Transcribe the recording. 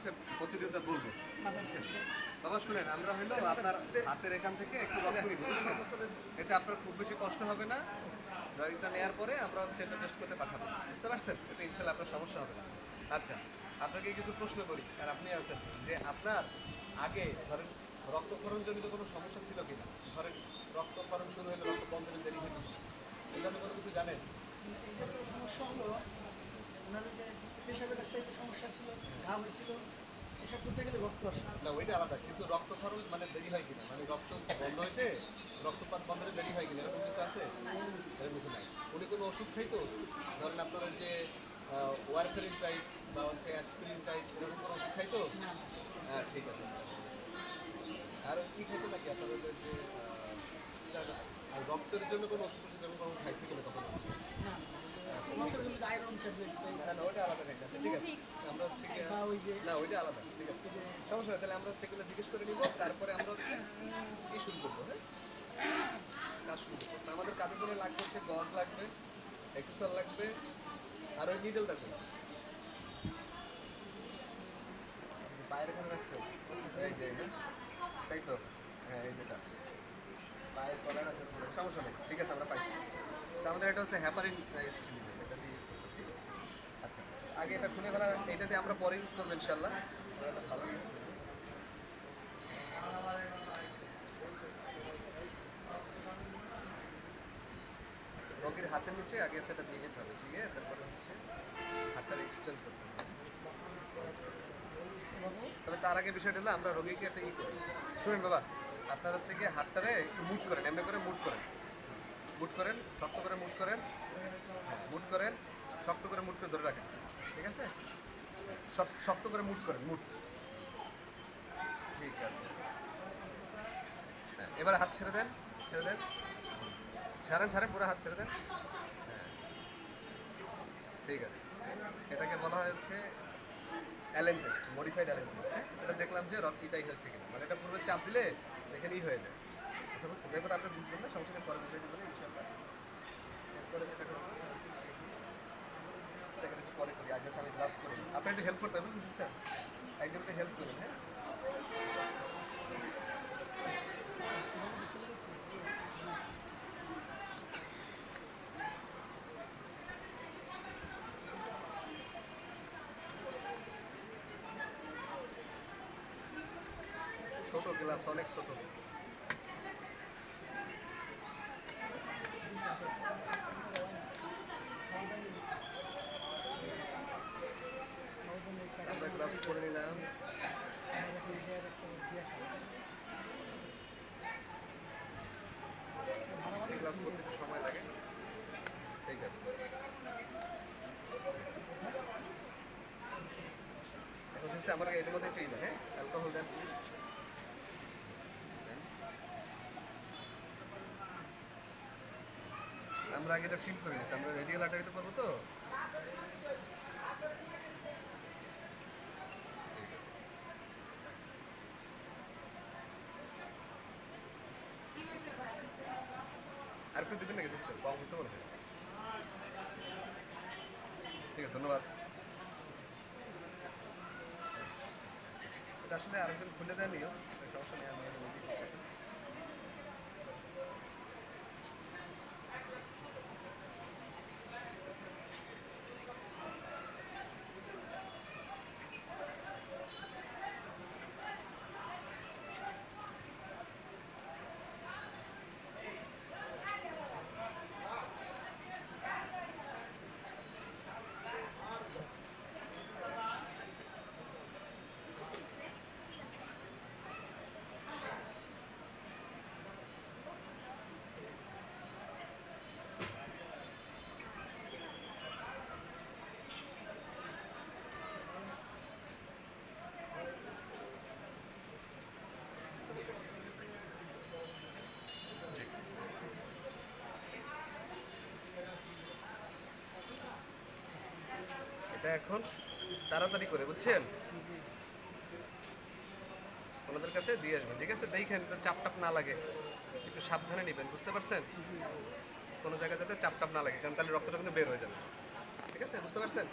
হচ্ছে প্রসিডিউরটা বলবো, বুঝছেন? বাবা শুনেন, আমরা হইলো আপনার হাতের এখান থেকে একটু রক্ত নিব, বুঝছেন? এতে আপনার খুব বেশি কষ্ট হবে না। ড্রয়িংটা নেওয়ার পরে আমরা হচ্ছে এটা টেস্ট করতে পাঠাবো, বুঝতে পারছেন? এতে ইনশাল্লাহ আপনার সমস্যা হবে না। আচ্ছা, আপনাকে কিছু প্রশ্ন করি, আর আপনি আছেন যে আপনার আগে ধরেন রক্তক্ষরণজনিত কোনো সমস্যা ছিল কিনা? ধরেন রক্তক্ষরণ শুরু হলে রক্ত বন্ধনে দেরি হতো কিনা, এই ধরনের কোনো কিছু জানেন? এটা তো সমস্যা হলো, ওনার যে পেশাবের কাছ থেকে সমস্যা ছিল, ঘাম হয়েছিল, এসব করতে গেলে রক্ত আসে। না, ওইটা আলাদা, কিন্তু রক্তক্ষরণ মানে দেরি হয় কিনা, মানে রক্ত বন্ধ হইতে রক্তপাত বন্ধনে দেরি হয় কিনা, এরকম কিছু আছে? এরকম কিছু নাই। উনি কোনো ওষুধ খাইতো? ধরেন আপনার ওই যে ওয়ারফেরিন টাইপ বা হচ্ছে অ্যাসপিরিন টাইপ এরকম কোনো ওষুধ খাইতো? হ্যাঁ, ঠিক আছে। আর কি খাইতো নাকি আপনার ওই যে কি জানো, আর রক্তের জন্য কোনো ওষুধ টষুধ এরকম কোনো খাইছে কিনা কখনো? আয়রন ট্যাবলেট না না, ওইটা আলাদা খাইতে আছে, ঠিক আছে। আমরা হচ্ছে কি বা ওই যে না, ওইটা আলাদা, ঠিক আছে, সমস্যা নেই। তাহলে আমরা হচ্ছে এগুলো জিজ্ঞেস করে নিব, তারপরে আমরা হচ্ছে কি শুরু করবো, হ্যাঁ, কাজ শুরু করবো। তো আমাদের কাজের জন্য লাগবে হচ্ছে গজ লাগবে, এক্সেসর লাগবে, আর ওই নিডল লাগবে। পায়ের এখানে রাখছেন, এই যে না, তাই তো, হ্যাঁ এই যেটা পায়ের তলায় রাখার পরে সমস্যা নেই, ঠিক আছে, আমরা পাইছি। তো আমাদের এটা হচ্ছে হ্যাপারিন স্টিল, এটা দিয়ে ইউজ করতে, ঠিক আছে। আচ্ছা, আগে এটা খুলে ফেলা, এটা দিয়ে আমরা পরে ইউজ করবো ইনশাল্লাহ, আমরা এটা ভালো ইউজ করবো। রোগীর হাতের নিচে আগে সেটা দিয়ে নিতে হবে, দিয়ে তারপরে হচ্ছে হাতটা এক্সটেন্ড করতে হবে। তবে তার আগে বিষয়টা হলো আমরা রোগীকে একটা করি, শুনেন বাবা, আপনার হচ্ছে গিয়ে হাতটারে একটু মুট করেন, এমনি করে মুট করেন, মুট করেন, শক্ত করে মুট করেন, হ্যাঁ মুট করেন, শক্ত করে মুট করে ধরে রাখেন, ঠিক আছে, শক্ত করে মুট করেন, মুট, ঠিক আছে। হ্যাঁ, এবার হাত ছেড়ে দেন, ছেড়ে দেন, ছাড়েন ছাড়েন, পুরো হাত ছেড়ে দেন, হ্যাঁ ঠিক আছে। এটাকে বলা হয় হচ্ছে Allen test, modified Allen test. এটা দেখলাম যে এটাই হয়েছে কিনা, মানে এটা পূর্বে চাপ দিলে এখানেই হয়ে যায়, কথা বলছেন? এবার আপনি বুঝবেন না, সমস্যা নেই, পরে বুঝে দেবেন ইনশাল্লাহ। এরপরে যেটা করবো এটাকে একটু পরে করি, আগে আমি লাস্ট করি, আপনি একটু হেল্প করতে হবে সিস্টার, একজন একটু হেল্প করুন, হ্যাঁ। ছোট গ্লাভস, অনেক ছোট। আমরা গ্লাভস পরে নিলাম, গ্লাভস পরতে একটু সময় লাগে, ঠিক আছে। এখন সিস্টার আমার এর মধ্যে একটু দেন, হ্যাঁ, অ্যালকোহল দেন প্লিজ, আমরা আগে এটা ফিল করে নিচ্ছি, আমরা রেডিয়াল আর্টারিতে করবো তো, ঠিক আছে। আর একটু দিবেন নাকি সিস্টার, কম হয়েছে মনে হয়, ঠিক আছে, ধন্যবাদ। এটা আসলে আরেকজন খুলে দেয়নিও, সমস্যা নেই, আমি নিজেই করতেছি। জি, এটা এখন তাড়াতাড়ি করে, বুঝছেন, ওনাদের কাছে দিয়ে আসবেন, ঠিক আছে, দেখেন চাপ টাপ না লাগে, একটু সাবধানে নেবেন, বুঝতে পারছেন, কোনো জায়গায় যাতে চাপ টাপ না লাগে, কারণ তাহলে রক্তটা কিন্তু বের হয়ে যাবে, ঠিক আছে, বুঝতে পারছেন।